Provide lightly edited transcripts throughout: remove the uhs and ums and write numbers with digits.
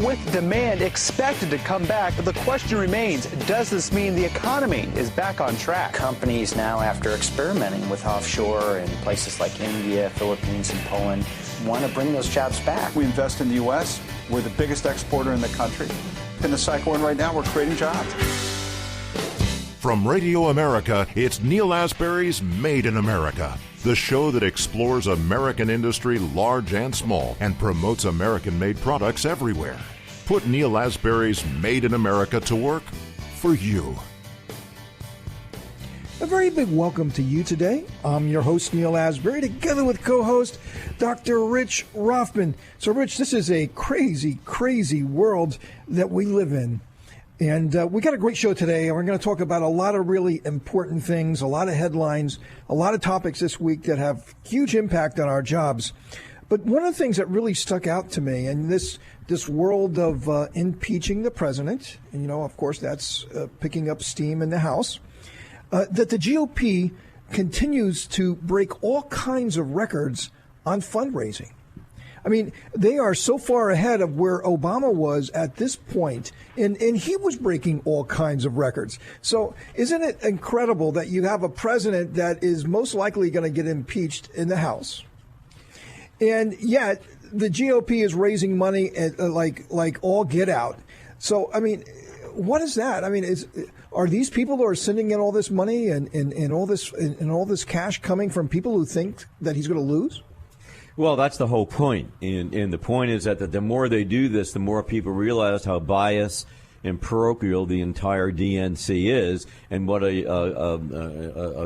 with demand expected to come back, the question remains, does this mean the economy is back on track? Companies now, after experimenting with offshore in places like India, Philippines, and Poland, want to bring those jobs back. We invest in the U.S. We're the biggest exporter in the country. In the cycle we're in right now, we're creating jobs. From Radio America, it's Neil Asbury's Made in America, the show that explores American industry, large and small, and promotes American-made products everywhere. Put Neil Asbury's Made in America to work for you. A very big welcome to you today. I'm your host, Neil Asbury, together with co-host Dr. Rich Rothman. So, Rich, this is a crazy, crazy world that we live in. And we got a great show today, and we're going to talk about a lot of really important things, a lot of headlines, a lot of topics this week that have huge impact on our jobs. But one of the things that really stuck out to me in this world of impeaching the president, and, you know, of course, that's picking up steam in the House, that the GOP continues to break all kinds of records on fundraising. I mean, they are so far ahead of where Obama was at this point, and he was breaking all kinds of records. So isn't it incredible that you have a president that is most likely going to get impeached in the House, and yet the GOP is raising money at, like all get out? So, I mean, what is that? I mean, are these people who are sending in all this money and all this cash coming from people who think that he's going to lose? Well, that's the whole point. And the point is that the more they do this, the more people realize how biased and parochial the entire DNC is, and what a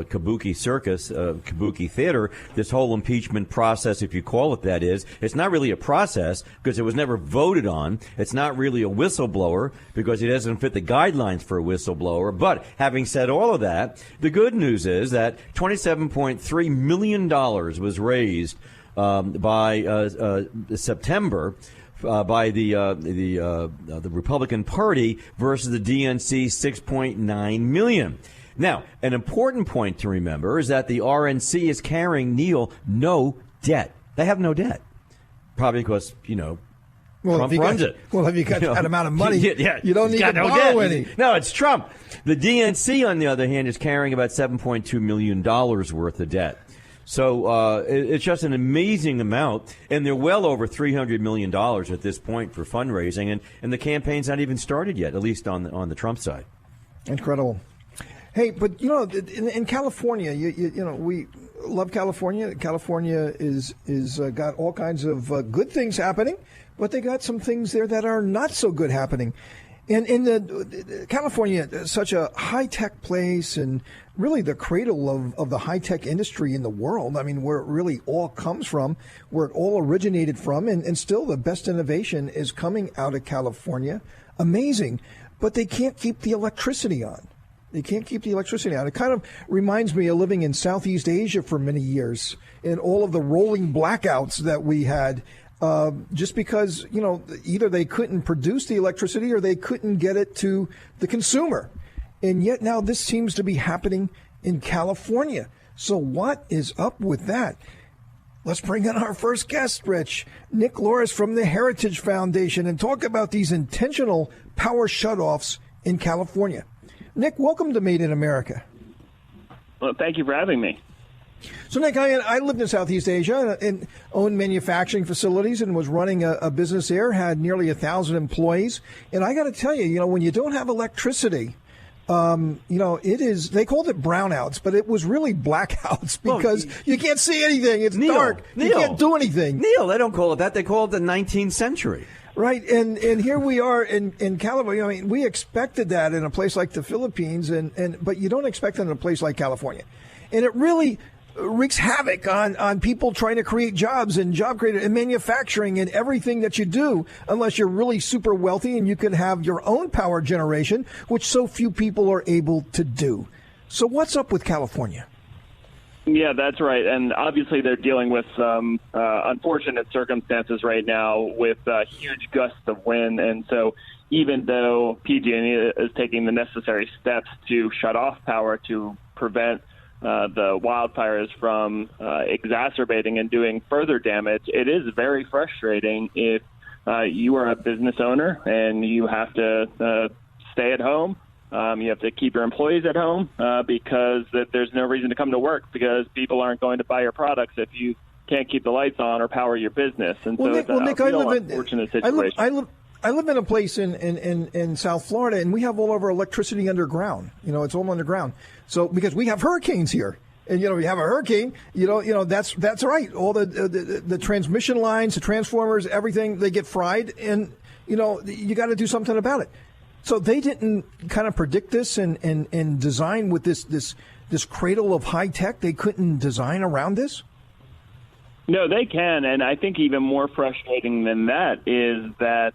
kabuki circus, kabuki theater, this whole impeachment process, if you call it that, is. It's not really a process because it was never voted on. It's not really a whistleblower because it doesn't fit the guidelines for a whistleblower. But having said all of that, the good news is that $27.3 million was raised by September by the Republican Party versus the DNC 6.9 million. Now, an important point to remember is that the RNC is carrying, Neil, no debt. They have no debt, probably because Trump runs it. Well, if you got that amount of money, you don't need to borrow any. No, it's Trump. The DNC, on the other hand, is carrying about $7.2 million worth of debt. So it's just an amazing amount, and they're well over $300 million at this point for fundraising, and the campaign's not even started yet, at least on the Trump side. Incredible. Hey, but in California, we love California. California is got all kinds of good things happening, but they got some things there that are not so good happening. And in the California, such a high-tech place and really the cradle of the high-tech industry in the world. I mean, where it really all comes from, where it all originated from, and still the best innovation is coming out of California. Amazing. But they can't keep the electricity on. They can't keep the electricity on. It kind of reminds me of living in Southeast Asia for many years and all of the rolling blackouts that we had. Just because, either they couldn't produce the electricity or they couldn't get it to the consumer. And yet now this seems to be happening in California. So what is up with that? Let's bring in our first guest, Rich, Nick Loris from the Heritage Foundation, and talk about these intentional power shutoffs in California. Nick, welcome to Made in America. Well, thank you for having me. So, Nick, I lived in Southeast Asia and owned manufacturing facilities and was running a business there, had nearly 1,000 employees. And I got to tell you, when you don't have electricity, it is, they called it brownouts, but it was really blackouts because you can't see anything. It's dark. You can't do anything. Neil, they don't call it that. They call it the 19th century. Right. And here we are in California. I mean, we expected that in a place like the Philippines, but you don't expect it in a place like California. And it really wreaks havoc on people trying to create jobs and job creation and manufacturing and everything that you do, unless you're really super wealthy and you can have your own power generation, which so few people are able to do. So what's up with California? Yeah, that's right. And obviously they're dealing with some unfortunate circumstances right now with huge gusts of wind. And so even though PG&E is taking the necessary steps to shut off power to prevent the wildfires from exacerbating and doing further damage, it is very frustrating if you are a business owner and you have to stay at home. You have to keep your employees at home because there's no reason to come to work because people aren't going to buy your products if you can't keep the lights on or power your business. And Nick, unfortunate situation. I live in a place in South Florida, and we have all of our electricity underground. It's all underground. So because we have hurricanes here, and you have a hurricane, that's right. All the transmission lines, the transformers, everything, they get fried, and you got to do something about it. So they didn't kind of predict this and design with this cradle of high tech. They couldn't design around this. No, they can, and I think even more frustrating than that is that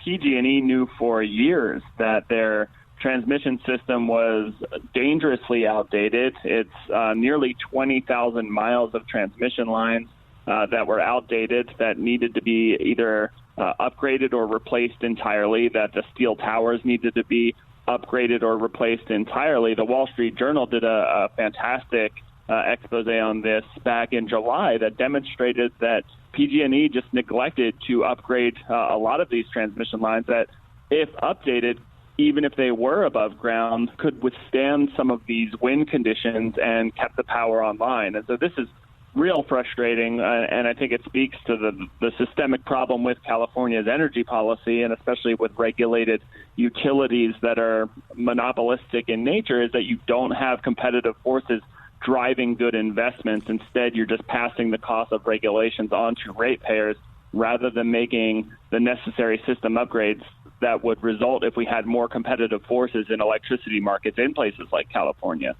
PG&E knew for years that their transmission system was dangerously outdated. It's nearly 20,000 miles of transmission lines that were outdated, that needed to be either upgraded or replaced entirely, that the steel towers needed to be upgraded or replaced entirely. The Wall Street Journal did a fantastic expose on this back in July that demonstrated that PG&E just neglected to upgrade a lot of these transmission lines that, if updated, even if they were above ground, could withstand some of these wind conditions and kept the power online. And so this is real frustrating, and I think it speaks to the systemic problem with California's energy policy, and especially with regulated utilities that are monopolistic in nature, is that you don't have competitive forces driving good investments. Instead, you're just passing the cost of regulations on to ratepayers rather than making the necessary system upgrades that would result if we had more competitive forces in electricity markets in places like California.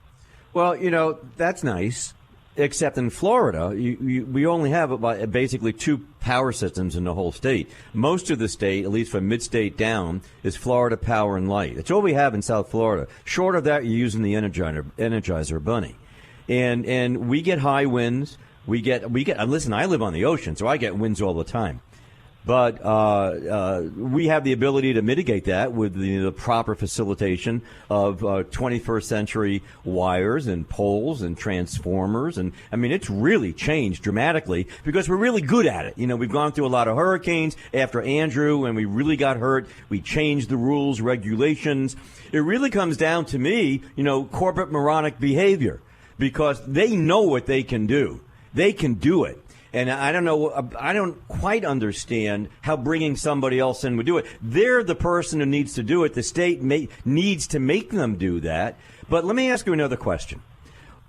Well, that's nice, except in Florida, we only have basically two power systems in the whole state. Most of the state, at least from mid-state down, is Florida Power and Light. That's all we have in South Florida. Short of that, you're using the Energizer Bunny. And we get high winds. We get. Listen, I live on the ocean, so I get winds all the time. But we have the ability to mitigate that with the proper facilitation of 21st century wires and poles and transformers. And I mean, it's really changed dramatically because we're really good at it. We've gone through a lot of hurricanes after Andrew, when we really got hurt. We changed the rules, regulations. It really comes down to me, corporate moronic behavior, because they know what they can do. They can do it. And I don't quite understand how bringing somebody else in would do it. They're the person who needs to do it. The state needs to make them do that. But let me ask you another question.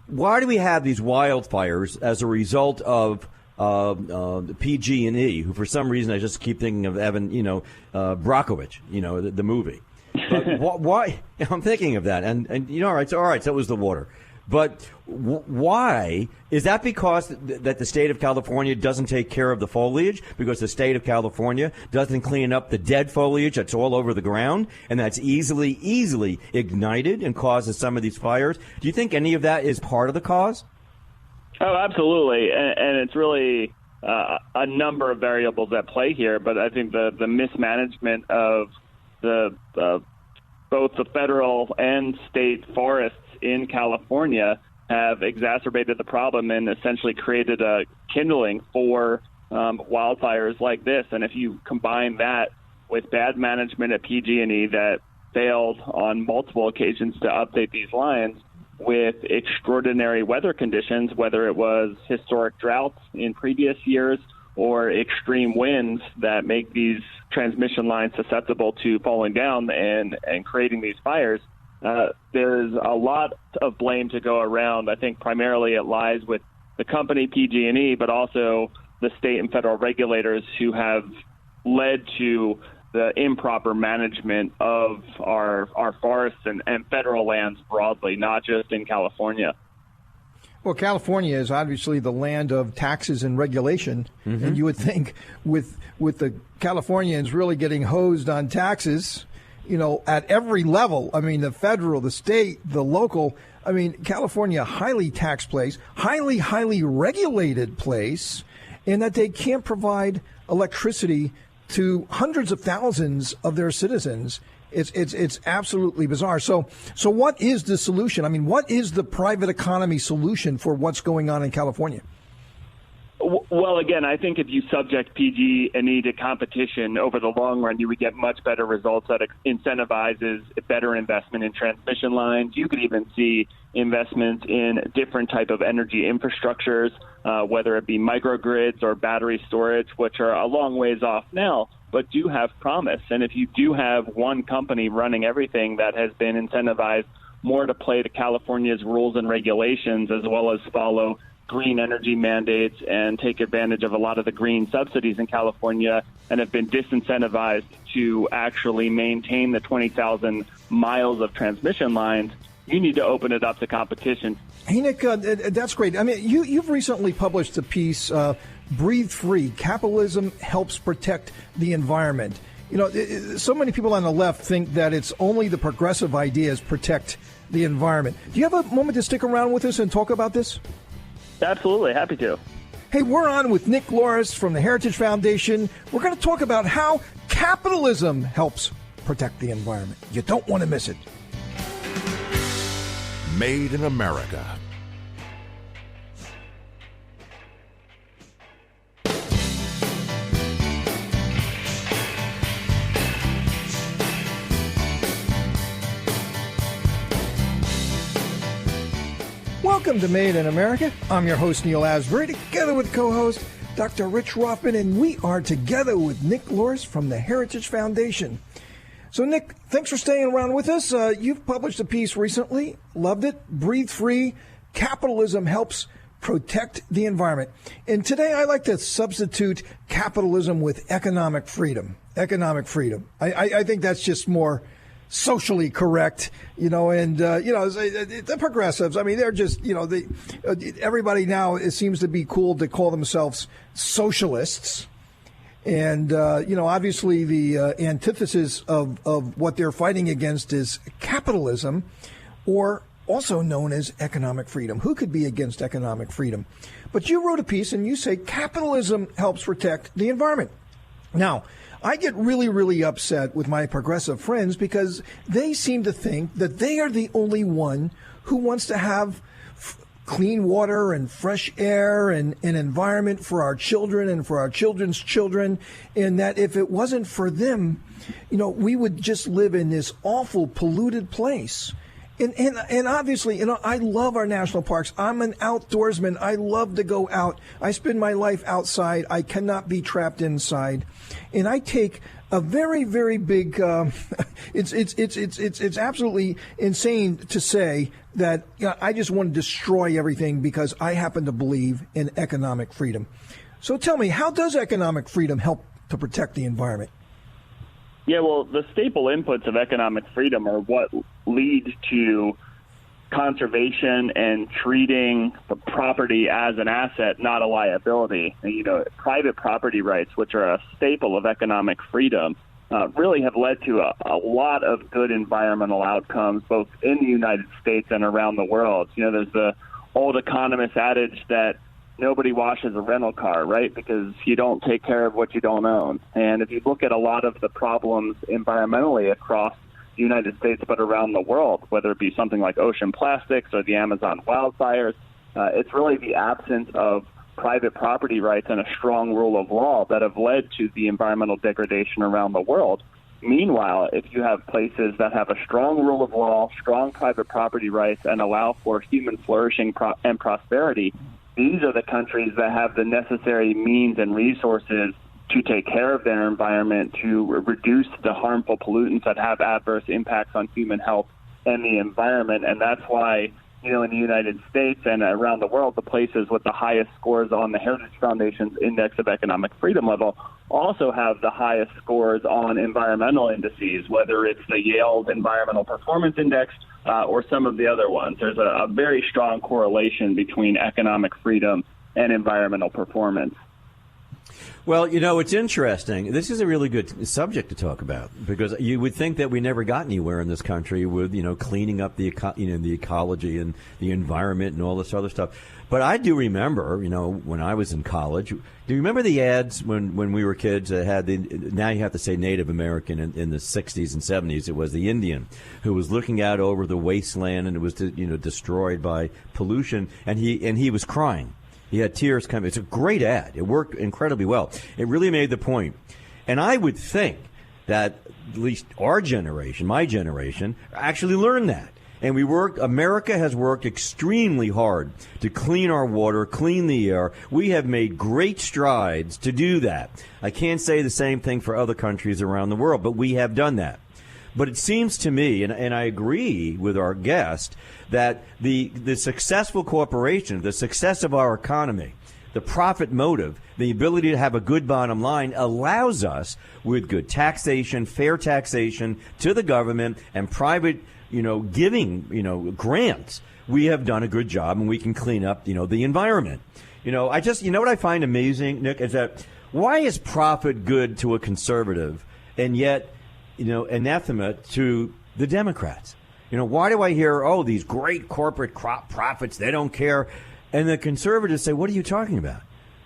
Why do we have these wildfires as a result of PG&E, who for some reason I just keep thinking of Evan, Brockovich, the movie. But why? I'm thinking of that. And all right, so it was the water. But why? Is that because that the state of California doesn't take care of the foliage? Because the state of California doesn't clean up the dead foliage that's all over the ground and that's easily ignited and causes some of these fires? Do you think any of that is part of the cause? Oh, absolutely. And it's really a number of variables at play here. But I think the mismanagement of both the federal and state forests in California have exacerbated the problem and essentially created a kindling for wildfires like this. And if you combine that with bad management at PG&E that failed on multiple occasions to update these lines, with extraordinary weather conditions, whether it was historic droughts in previous years or extreme winds that make these transmission lines susceptible to falling down and creating these fires, there's a lot of blame to go around. I think primarily it lies with the company PG&E, but also the state and federal regulators who have led to the improper management of our forests and federal lands broadly, not just in California. Well, California is obviously the land of taxes and regulation, and you would think with the Californians really getting hosed on taxes, at every level. I mean, the federal, the state, the local. I mean, California, a highly taxed place, highly regulated place, in that they can't provide electricity to hundreds of thousands of their citizens. It's absolutely bizarre. So what is the solution? I mean, what is the private economy solution for what's going on in California? Well, again, I think if you subject PG&E to competition over the long run, you would get much better results that incentivizes better investment in transmission lines. You could even see investments in different type of energy infrastructures, whether it be microgrids or battery storage, which are a long ways off now, but do have promise. And if you do have one company running everything that has been incentivized more to play to California's rules and regulations, as well as follow green energy mandates and take advantage of a lot of the green subsidies in California, and have been disincentivized to actually maintain the 20,000 miles of transmission lines, you need to open it up to competition. Hey, Nick, that's great. I mean, you've recently published a piece, Breathe Free, Capitalism Helps Protect the Environment. You know, so many people on the left think that it's only the progressive ideas protect the environment. Do you have a moment to stick around with us and talk about this? Absolutely. Happy to. Hey, we're on with Nick Loris from the Heritage Foundation. We're going to talk about how capitalism helps protect the environment. You don't want to miss it. Made in America. Welcome to Made in America. I'm your host, Neal Asbury, together with co-host Dr. Rich Rothman, and we are together with Nick Loris from the Heritage Foundation. So, Nick, thanks for staying around with us. You've published a piece recently. Loved it. Breathe Free. Capitalism Helps Protect the Environment. And today I'd like to substitute capitalism with economic freedom. Economic freedom. I think that's just more socially correct, you know, and, the progressives, I mean, they're just, everybody now, it seems to be cool to call themselves socialists. And, obviously the antithesis of what they're fighting against is capitalism, or also known as economic freedom. Who could be against economic freedom? But you wrote a piece and you say capitalism helps protect the environment. Now, I get really, really upset with my progressive friends because they seem to think that they are the only one who wants to have clean water and fresh air and an environment for our children and for our children's children, and that if it wasn't for them, we would just live in this awful polluted place. And obviously, I love our national parks. I'm an outdoorsman. I love to go out. I spend my life outside. I cannot be trapped inside. And I take a very, very big, it's absolutely insane to say that I just want to destroy everything because I happen to believe in economic freedom. So tell me, how does economic freedom help to protect the environment? Yeah, well, the staple inputs of economic freedom are what lead to conservation and treating the property as an asset, not a liability. And, private property rights, which are a staple of economic freedom, really have led to a lot of good environmental outcomes, both in the United States and around the world. There's the old economist adage that nobody washes a rental car, right? Because you don't take care of what you don't own. And if you look at a lot of the problems environmentally across the United States, but around the world, whether it be something like ocean plastics or the Amazon wildfires, it's really the absence of private property rights and a strong rule of law that have led to the environmental degradation around the world. Meanwhile, if you have places that have a strong rule of law, strong private property rights, and allow for human flourishing and prosperity, these are the countries that have the necessary means and resources to take care of their environment, to reduce the harmful pollutants that have adverse impacts on human health and the environment. And that's why, in the United States and around the world, the places with the highest scores on the Heritage Foundation's Index of Economic Freedom level also have the highest scores on environmental indices, whether it's the Yale Environmental Performance Index or some of the other ones. There's a very strong correlation between economic freedom and environmental performance. Well, it's interesting. This is a really good subject to talk about because you would think that we never got anywhere in this country with, cleaning up the ecology and the environment and all this other stuff. But I do remember, when I was in college, do you remember the ads when we were kids that had now you have to say Native American in the 60s and 70s, it was the Indian who was looking out over the wasteland and it was, destroyed by pollution and he was crying. He had tears coming. It's a great ad. It worked incredibly well. It really made the point. And I would think that at least our generation, my generation, actually learned that. And America has worked extremely hard to clean our water, clean the air. We have made great strides to do that. I can't say the same thing for other countries around the world, but we have done that. But it seems to me, and I agree with our guest, that the successful corporation, the success of our economy, the profit motive, the ability to have a good bottom line allows us, with good taxation, fair taxation to the government and private giving, grants, we have done a good job and we can clean up, the environment. What I find amazing, Nick, is that why is profit good to a conservative and yet, anathema to the Democrats? Why do I hear, these great corporate profits, they don't care. And the conservatives say, what are you talking about?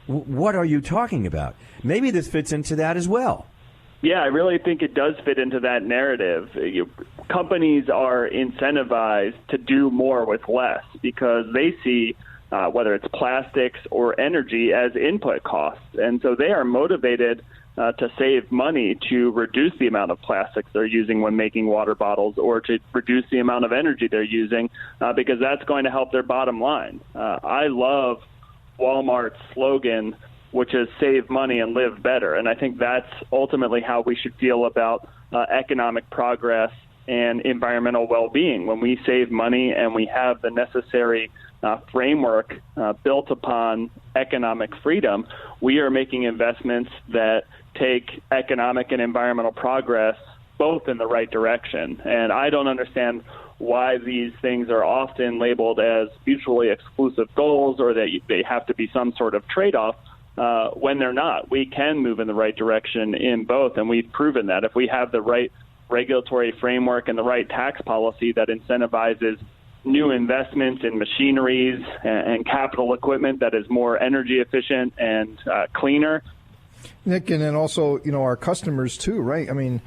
What are you talking about? Maybe this fits into that as well. Yeah, I really think it does fit into that narrative. Companies are incentivized to do more with less because they see whether it's plastics or energy as input costs. And so they are motivated to save money to reduce the amount of plastics they're using when making water bottles or to reduce the amount of energy they're using because that's going to help their bottom line. I love Walmart's slogan, which is save money and live better. And I think that's ultimately how we should feel about economic progress and environmental well-being. When we save money and we have the necessary framework built upon economic freedom, we are making investments that take economic and environmental progress both in the right direction. And I don't understand why these things are often labeled as mutually exclusive goals or that they have to be some sort of trade-off when they're not. We can move in the right direction in both, and we've proven that. If we have the right regulatory framework and the right tax policy that incentivizes new investments in machineries and capital equipment that is more energy efficient and cleaner. Nick, and then also, our customers too, right? I mean,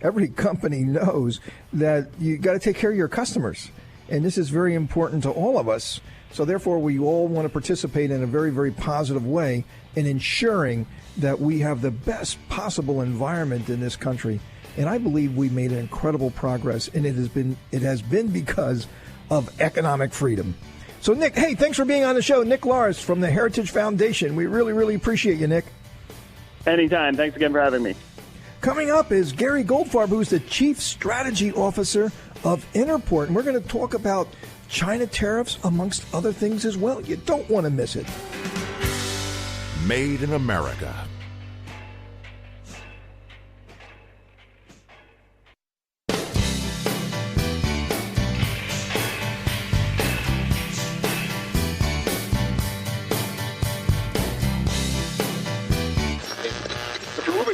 every company knows that you got to take care of your customers, and this is very important to all of us. So therefore, we all want to participate in a very, very positive way in ensuring that we have the best possible environment in this country. And I believe we made incredible progress, and it has been because of economic freedom. So, Nick, hey, thanks for being on the show. Nick Lars from the Heritage Foundation. We really, really appreciate you, Nick. Anytime. Thanks again for having me. Coming up is Gary Goldfarb, who's the Chief Strategy Officer of Interport. And we're going to talk about China tariffs, amongst other things as well. You don't want to miss it. Made in America.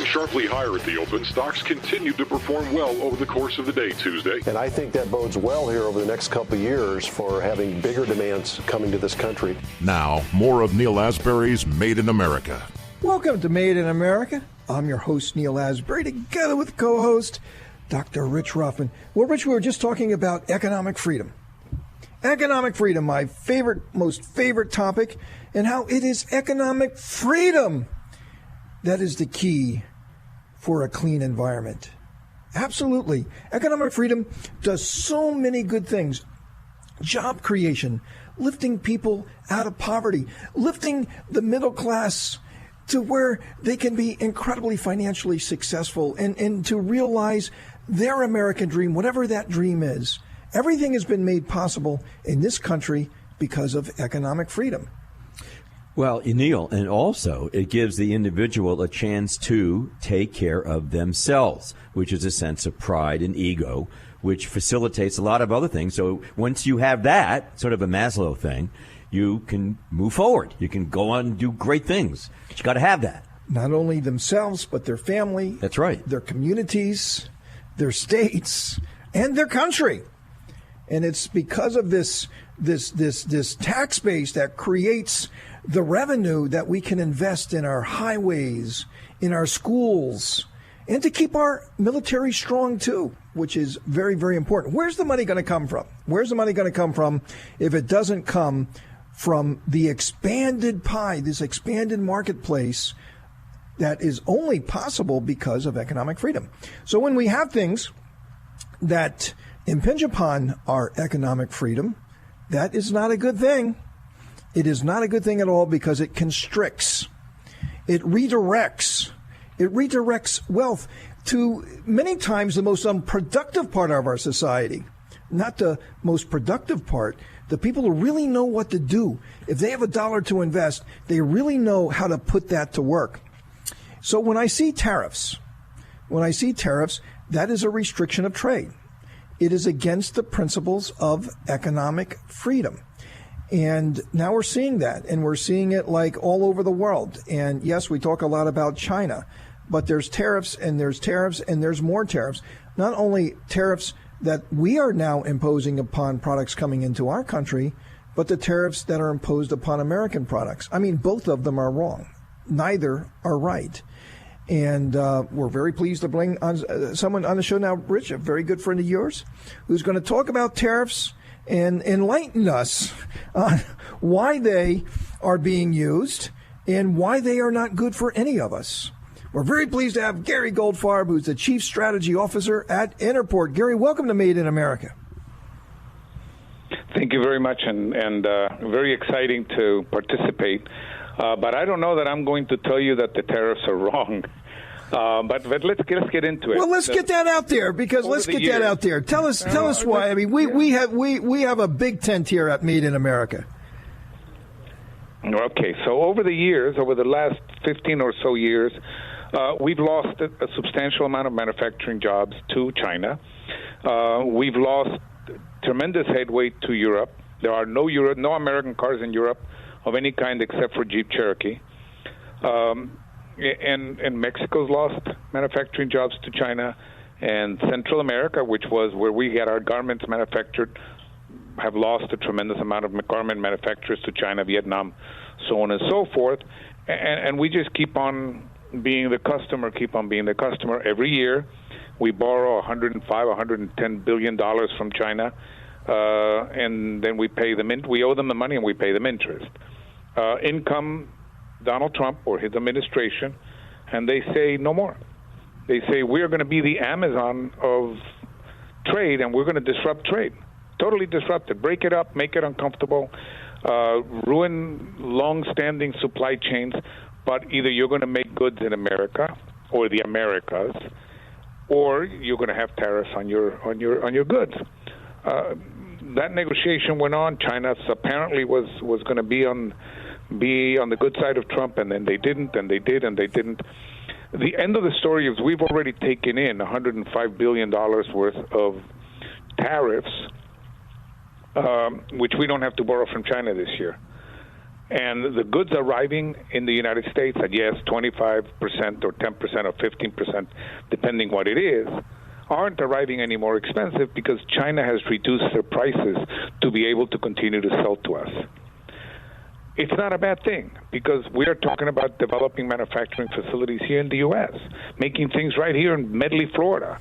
Sharply higher at the open, stocks continued to perform well over the course of the day Tuesday. And I think that bodes well here over the next couple of years for having bigger demands coming to this country. Now, more of Neal Asbury's Made in America. Welcome to Made in America. I'm your host, Neal Asbury, together with co-host Dr. Rich Ruffin. Well, Rich, we were just talking about economic freedom. Economic freedom, my most favorite topic, and how it is economic freedom that is the key for a clean environment. Absolutely. Economic freedom does so many good things. Job creation, lifting people out of poverty, lifting the middle class to where they can be incredibly financially successful and to realize their American dream, whatever that dream is. Everything has been made possible in this country because of economic freedom. Well, Neal, and also it gives the individual a chance to take care of themselves, which is a sense of pride and ego, which facilitates a lot of other things. So once you have that, sort of a Maslow thing, you can move forward. You can go on and do great things. But you got to have that. Not only themselves, but their family. That's right. Their communities, their states, and their country. And it's because of this tax base that creates the revenue that we can invest in our highways, in our schools, and to keep our military strong too, which is very, very important. Where's the money going to come from? Where's the money going to come from if it doesn't come from the expanded pie, this expanded marketplace that is only possible because of economic freedom. So when we have things that impinge upon our economic freedom, that is not a good thing. It is not a good thing at all because it constricts. It redirects wealth to many times the most unproductive part of our society, not the most productive part. The people who really know what to do, if they have $1 to invest, they really know how to put that to work. So when I see tariffs, that is a restriction of trade. It is against the principles of economic freedom. And now we're seeing that, and we're seeing it like all over the world. And yes, we talk a lot about China, but there's tariffs and there's tariffs and there's more tariffs. Not only tariffs that we are now imposing upon products coming into our country, but the tariffs that are imposed upon American products. I mean, both of them are wrong. Neither are right. And we're very pleased to bring on someone on the show now, Rich, a very good friend of yours, who's going to talk about tariffs and enlighten us on why they are being used and why they are not good for any of us. We're very pleased to have Gary Goldfarb, who's the Chief Strategy Officer at Interport. Gary, welcome to Made in America. Thank you very much, and very exciting to participate. But I don't know that I'm going to tell you that the tariffs are wrong. But let's get into it. Well, let's get that out there because that out there. Tell us why. I mean, we have a big tent here at Made in America. Okay, so over the last 15 or so years, we've lost a substantial amount of manufacturing jobs to China. We've lost tremendous headway to Europe. There are no American cars in Europe of any kind except for Jeep Cherokee. And Mexico's lost manufacturing jobs to China. And Central America, which was where we get our garments manufactured, have lost a tremendous amount of garment manufacturers to China, Vietnam, so on and so forth. And we just keep on being the customer. Every year, we borrow $110 billion from China, and then we pay them. We owe them the money, and we pay them interest. In come Donald Trump or his administration, and they say no more. They say we're going to be the Amazon of trade, and we're going to disrupt trade. Totally disrupt it, break it up, make it uncomfortable, ruin long-standing supply chains. But either you're going to make goods in America or the Americas, or you're going to have tariffs on your goods. That negotiation went on. China apparently was going to be on the good side of Trump, and then they didn't, and they did, and they didn't. The end of the story is we've already taken in $105 billion worth of tariffs, which we don't have to borrow from China this year. And the goods arriving in the United States at, yes, 25% or 10% or 15%, depending what it is, aren't arriving any more expensive because China has reduced their prices to be able to continue to sell to us. It's not a bad thing because we are talking about developing manufacturing facilities here in the U.S., making things right here in Medley, Florida,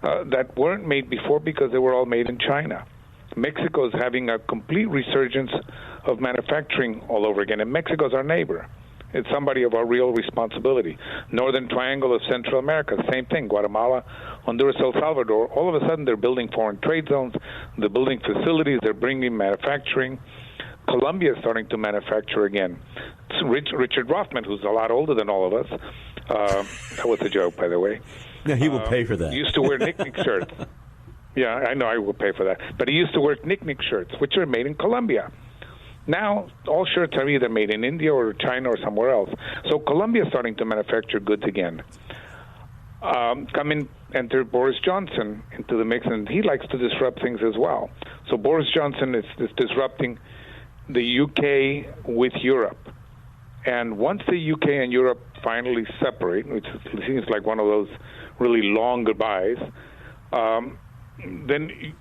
that weren't made before because they were all made in China. Mexico is having a complete resurgence of manufacturing all over again, and Mexico is our neighbor. It's somebody of our real responsibility. Northern Triangle of Central America, same thing. Guatemala, Honduras, El Salvador. All of a sudden, they're building foreign trade zones. They're building facilities. They're bringing manufacturing. Colombia is starting to manufacture again. Richard Rothman, who's a lot older than all of us, that was a joke, by the way. Yeah, he will pay for that. Used to wear Nick shirts. Yeah, I know I will pay for that. But he used to wear Nick shirts, which are made in Colombia. Now, all shirts are either made in India or China or somewhere else. So Colombia is starting to manufacture goods again. Enter Boris Johnson into the mix, and he likes to disrupt things as well. So Boris Johnson is disrupting the UK with Europe. And once the UK and Europe finally separate, which seems like one of those really long goodbyes, then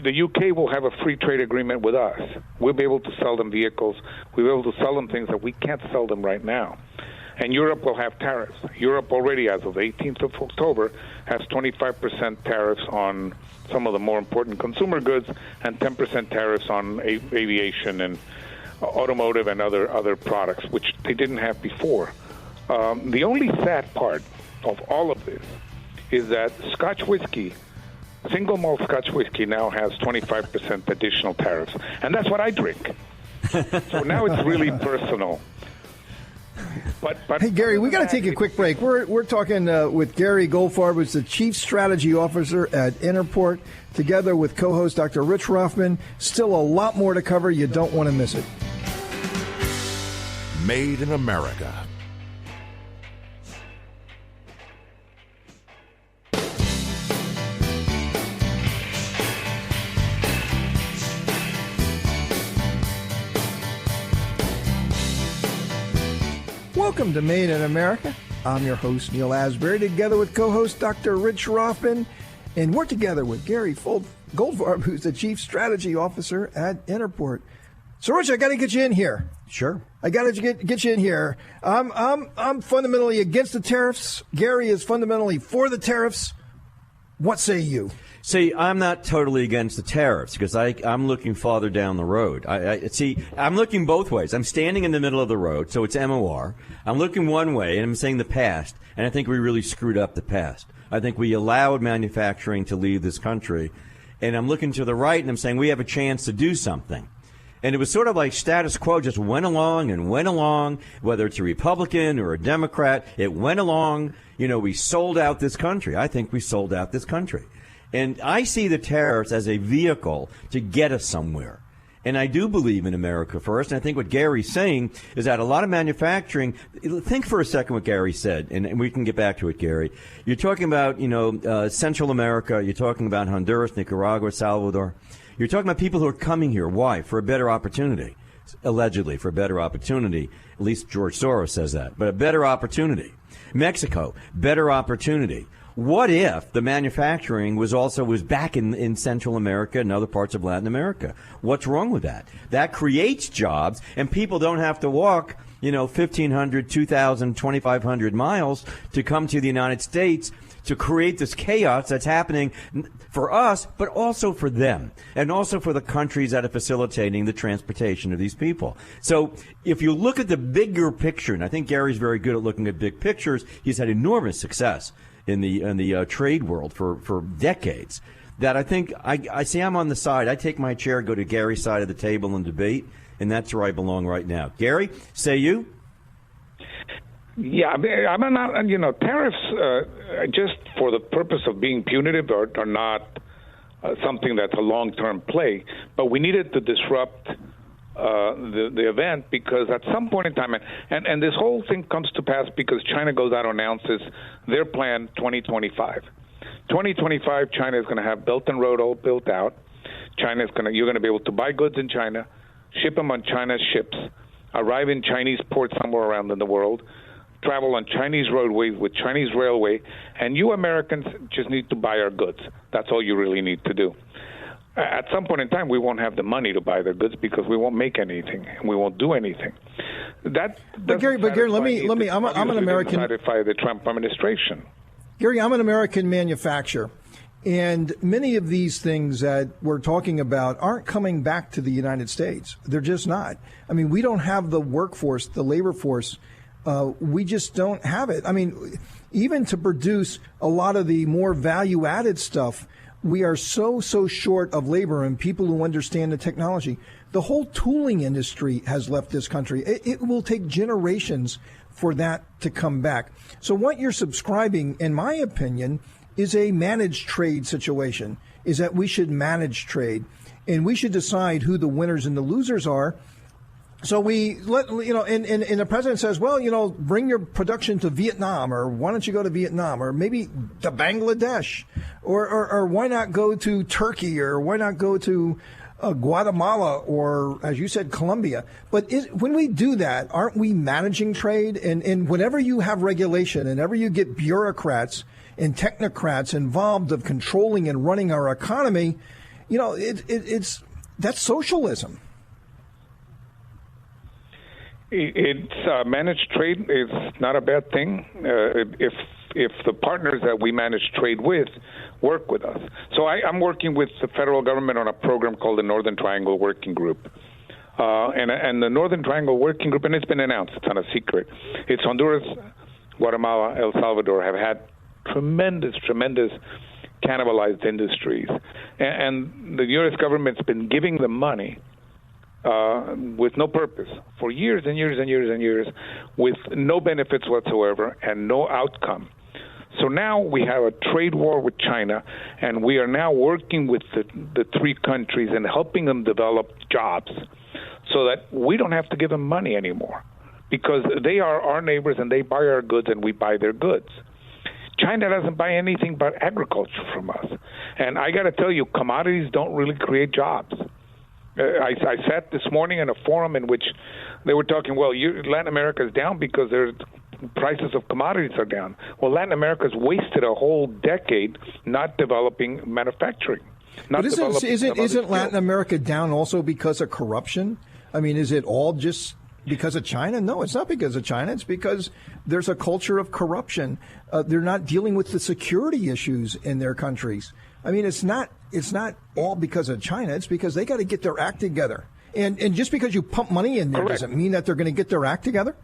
the UK will have a free trade agreement with us. We'll be able to sell them vehicles. We'll be able to sell them things that we can't sell them right now. And Europe will have tariffs. Europe already, as of the 18th of October, has 25% tariffs on some of the more important consumer goods and 10% tariffs on aviation and automotive and other products, which they didn't have before. The only sad part of all of this is that Scotch whiskey, single malt Scotch whiskey, now has 25% additional tariffs, and that's what I drink. So now it's really personal. But hey, Gary, we got to take a quick break. We're talking with Gary Goldfarb, who's the Chief Strategy Officer at Interport, together with co-host Dr. Rich Rothman. Still a lot more to cover. You don't want to miss it. Made in America. Welcome to Made in America. I'm your host, Neal Asbury, together with co-host Dr. Rich Rothman. And we're together with Gary Goldfarb, who's the Chief Strategy Officer at Interport. So, Rich, I got to get you in here. Sure. I got to get you in here. I'm fundamentally against the tariffs. Gary is fundamentally for the tariffs. What say you? See, I'm not totally against the tariffs because I'm looking farther down the road. I'm looking both ways. I'm standing in the middle of the road, so it's MOR. I'm looking one way, and I'm saying the past, and I think we really screwed up the past. I think we allowed manufacturing to leave this country, and I'm looking to the right, and I'm saying we have a chance to do something. And it was sort of like status quo just went along, whether it's a Republican or a Democrat, it went along. You know, we sold out this country. I think we sold out this country. And I see the tariffs as a vehicle to get us somewhere. And I do believe in America first. And I think what Gary's saying is that a lot of manufacturing, think for a second what Gary said, and we can get back to it, Gary. You're talking about, Central America. You're talking about Honduras, Nicaragua, Salvador. You're talking about people who are coming here. Why? For a better opportunity. Allegedly, for a better opportunity. At least George Soros says that. But a better opportunity. Mexico, better opportunity. What if the manufacturing was back in Central America and other parts of Latin America? What's wrong with that? That creates jobs, and people don't have to walk, 1,500, 2,000, 2,500 miles to come to the United States to create this chaos that's happening for us, but also for them, and also for the countries that are facilitating the transportation of these people. So if you look at the bigger picture, and I think Gary's very good at looking at big pictures, he's had enormous success in the trade world for decades, that I think I see I'm on the side. I take my chair, go to Gary's side of the table and debate, and that's where I belong right now. Gary, say you? Yeah, I'm not, tariffs, just for the purpose of being punitive are not something that's a long-term play, but we needed to disrupt the event because at some point in time, and this whole thing comes to pass because China goes out and announces their plan 2025. 2025, China is going to have Belt and Road all built out. You're going to be able to buy goods in China, ship them on China's ships, arrive in Chinese ports somewhere around in the world, travel on Chinese roadways with Chinese railway, and you Americans just need to buy our goods. That's all you really need to do. At some point in time, we won't have the money to buy their goods because we won't make anything and we won't do anything. But Gary, let me. I'm an American. Satisfy the Trump administration. Gary, I'm an American manufacturer, and many of these things that we're talking about aren't coming back to the United States. They're just not. I mean, we don't have the workforce, the labor force. We just don't have it. I mean, even to produce a lot of the more value-added stuff, we are so short of labor and people who understand the technology. The whole tooling industry has left this country. It will take generations for that to come back. So what you're subscribing, in my opinion, is a managed trade situation, is that we should manage trade. And we should decide who the winners and the losers are. So we let, and the president says, well, bring your production to Vietnam, or why don't you go to Vietnam, or maybe to Bangladesh, or why not go to Turkey, or why not go to Guatemala, or, as you said, Colombia. But when we do that, aren't we managing trade? And whenever you have regulation, and whenever you get bureaucrats and technocrats involved of controlling and running our economy, that's socialism. It's managed trade is not a bad thing if the partners that we manage trade with work with us. So I'm working with the federal government on a program called the Northern Triangle Working Group. And the Northern Triangle Working Group, and it's been announced, it's not a secret. It's Honduras, Guatemala, El Salvador have had tremendous cannibalized industries. And the U.S. government's been giving them money with no purpose for years and years and years and years, with no benefits whatsoever and no outcome. So now we have a trade war with China, and we are now working with the three countries and helping them develop jobs so that we don't have to give them money anymore, because they are our neighbors and they buy our goods and we buy their goods. China doesn't buy anything but agriculture from us. And I got to tell you, commodities don't really create jobs. I sat this morning in a forum in which they were talking, well, Latin America is down because their prices of commodities are down. Well, Latin America's wasted a whole decade not developing manufacturing. But isn't Latin America down also because of corruption? I mean, is it all just because of China? No, it's not because of China. It's because there's a culture of corruption. They're not dealing with the security issues in their countries. I mean, it's not all because of China. It's because they got to get their act together. And just because you pump money in there, Correct. doesn't mean that they're going to get their act together?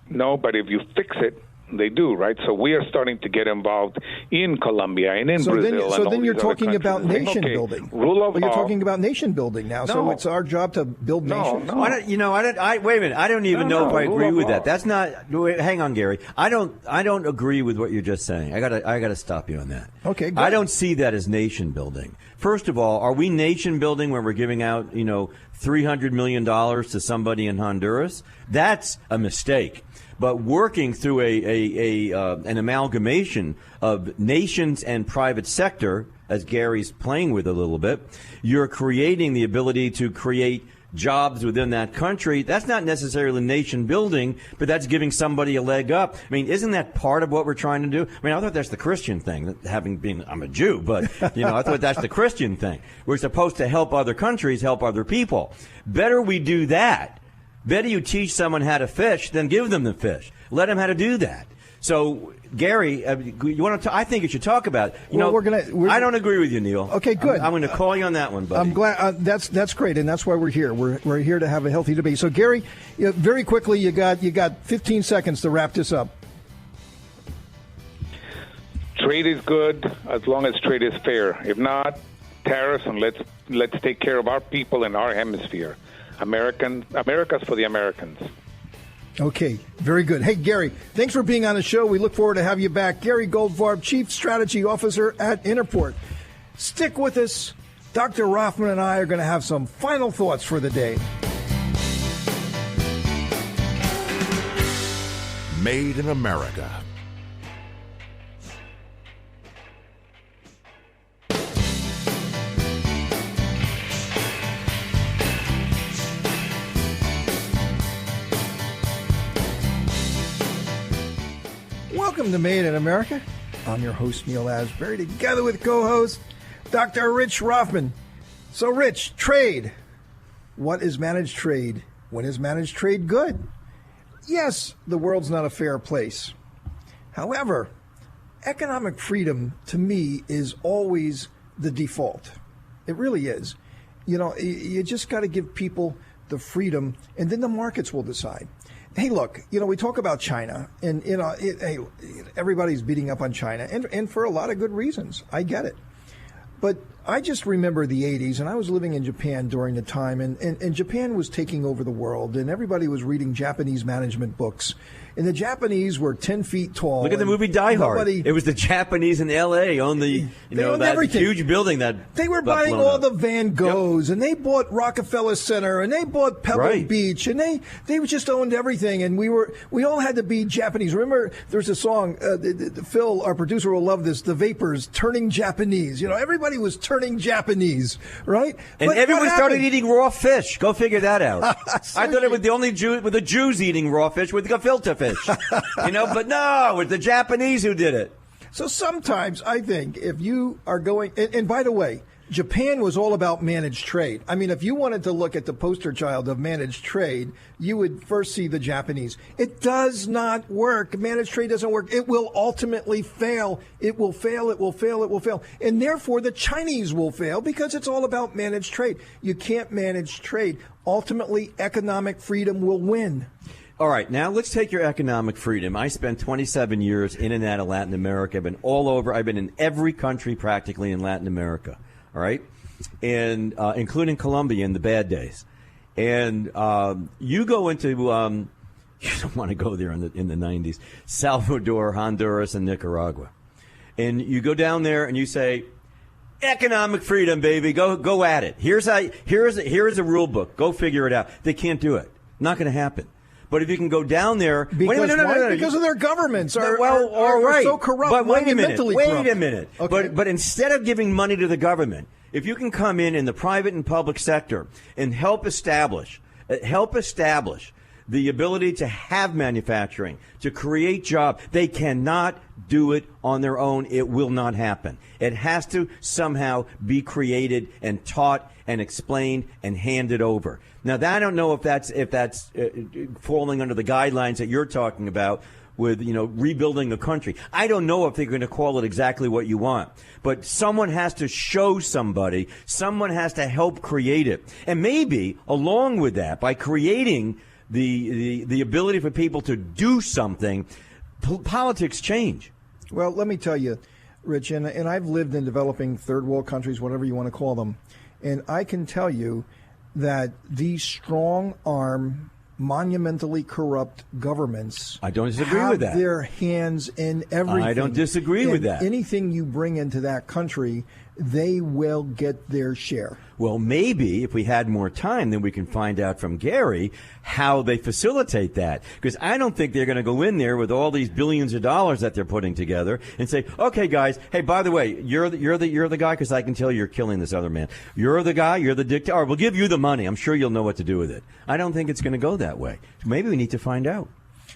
No, but if you fix it, they do, right? So we are starting to get involved in Colombia and in Brazil. So then you're talking about nation building. Rule of law. You're talking about nation building now. So it's our job to build nations. No. Wait a minute. I don't even know if I agree with that. That's not. Hang on, Gary. I don't agree with what you're just saying. I gotta stop you on that. Okay. I don't see that as nation building. First of all, are we nation building when we're giving out $300 million to somebody in Honduras? That's a mistake. But working through an amalgamation of nations and private sector, as Gary's playing with a little bit, you're creating the ability to create jobs within that country. That's not necessarily nation building, but that's giving somebody a leg up. I mean, isn't that part of what we're trying to do? I mean, I thought that's the Christian thing, I'm a Jew, but, I thought that's the Christian thing. We're supposed to help other countries, help other people. Better we do that. Better you teach someone how to fish than give them the fish. Let them how to do that. So, Gary, you want to? I think you should talk about it. I don't agree with you, Neil. Okay, good. I'm going to call you on that one, buddy. I'm glad. That's great, and that's why we're here. We're here to have a healthy debate. So, Gary, very quickly, you got 15 seconds to wrap this up. Trade is good as long as trade is fair. If not, tariffs, and let's take care of our people in our hemisphere. America's for the Americans. Okay, very good. Hey, Gary, thanks for being on the show. We look forward to have you back. Gary Goldfarb, Chief Strategy Officer at Interport. Stick with us. Dr. Rothman and I are going to have some final thoughts for the day. Made in America. Welcome to Made in America. I'm your host, Neal Asbury, together with co-host Dr. Rich Rothman. So, Rich, trade. What is managed trade? When is managed trade good? Yes, the world's not a fair place. However, economic freedom, to me, is always the default. It really is. You just got to give people the freedom, and then the markets will decide. Hey, look, we talk about China, and, everybody's beating up on China, and for a lot of good reasons. I get it. But I just remember the 80s, and I was living in Japan during the time, and Japan was taking over the world, and everybody was reading Japanese management books. And the Japanese were 10 feet tall. Look at the movie Die Hard. It was the Japanese in L.A. on that everything. Huge building that they were buying all the Van Goghs, and they bought Rockefeller Center, and they bought Pebble Beach, and they just owned everything. And we all had to be Japanese. Remember, there's a song. Phil, our producer, will love this. The Vapors, Turning Japanese. Everybody was turning Japanese, right? And everyone started eating raw fish. Go figure that out. I thought it was the only the Jews eating raw fish with gefilte fish. But no, it was the Japanese who did it. So sometimes I think if you are going, and by the way, Japan was all about managed trade. I mean, if you wanted to look at the poster child of managed trade, you would first see the Japanese. It does not work. Managed trade doesn't work. It will ultimately fail. It will fail. It will fail. It will fail. And therefore, the Chinese will fail because it's all about managed trade. You can't manage trade. Ultimately, economic freedom will win. All right, now let's take your economic freedom. I spent 27 years in and out of Latin America. I've been all over. I've been in every country practically in Latin America. All right, and including Colombia in the bad days. And you go into you don't want to go there in the 90s. Salvador, Honduras, and Nicaragua, and you go down there and you say, economic freedom, baby, go at it. Here's a rule book. Go figure it out. They can't do it. Not going to happen. But if you can go down there, because of their governments are so corrupt. But wait a minute. Okay. But instead of giving money to the government, if you can come in the private and public sector and help establish the ability to have manufacturing, to create jobs, they cannot do it on their own. It will not happen. It has to somehow be created and taught and explained and handed over. Now, I don't know if that's falling under the guidelines that you're talking about with, rebuilding a country. I don't know if they're going to call it exactly what you want, but someone has to show somebody. Someone has to help create it. And maybe along with that, by creating the ability for people to do something, politics change. Well, let me tell you, Rich, and I've lived in developing third world countries, whatever you want to call them, and I can tell you that these strong-arm, monumentally corrupt governments I don't disagree have with that. Their hands in everything. I don't disagree with that. Anything you bring into that country, they will get their share. Well, maybe if we had more time, then we can find out from Gary how they facilitate that. Because I don't think they're going to go in there with all these billions of dollars that they're putting together and say, okay, guys, hey, by the way, you're the guy, because I can tell you're killing this other man. You're the guy, you're the dictator. All right, we'll give you the money. I'm sure you'll know what to do with it. I don't think it's going to go that way. Maybe we need to find out.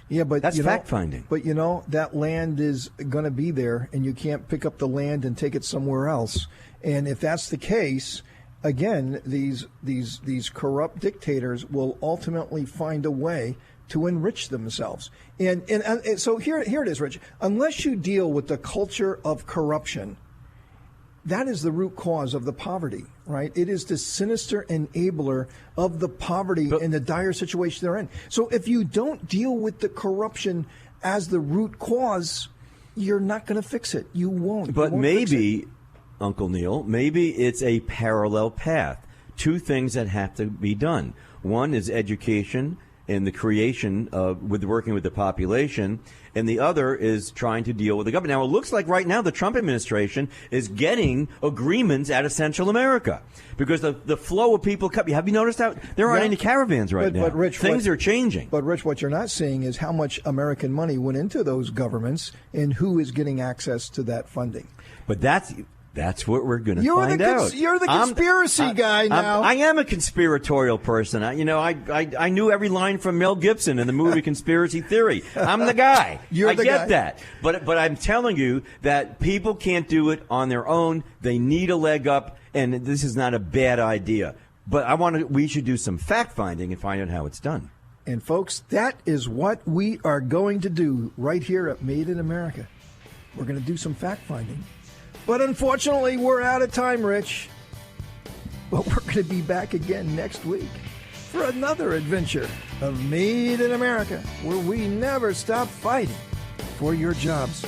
Yeah, but that's fact-finding. But, that land is going to be there, and you can't pick up the land and take it somewhere else. And if that's the case, again, these corrupt dictators will ultimately find a way to enrich themselves. And so here it is, Rich. Unless you deal with the culture of corruption, that is the root cause of the poverty, right? It is the sinister enabler of the poverty and the dire situation they're in. So if you don't deal with the corruption as the root cause, you're not going to fix it. You won't. But maybe, Uncle Neal, maybe it's a parallel path. Two things that have to be done. One is education and the creation of working with the population, and the other is trying to deal with the government. Now, it looks like right now the Trump administration is getting agreements out of Central America because the flow of people come. Have you noticed that there aren't any caravans right now? But Rich, things are changing. But Rich, what you're not seeing is how much American money went into those governments and who is getting access to that funding. But that's what we're going to find out. You're the conspiracy guy now. I am a conspiratorial person. I knew every line from Mel Gibson in the movie Conspiracy Theory. I'm the guy. I get that. But I'm telling you that people can't do it on their own. They need a leg up, and this is not a bad idea. But we should do some fact-finding and find out how it's done. And, folks, that is what we are going to do right here at Made in America. We're going to do some fact-finding. But unfortunately, we're out of time, Rich. But we're going to be back again next week for another adventure of Made in America, where we never stop fighting for your jobs.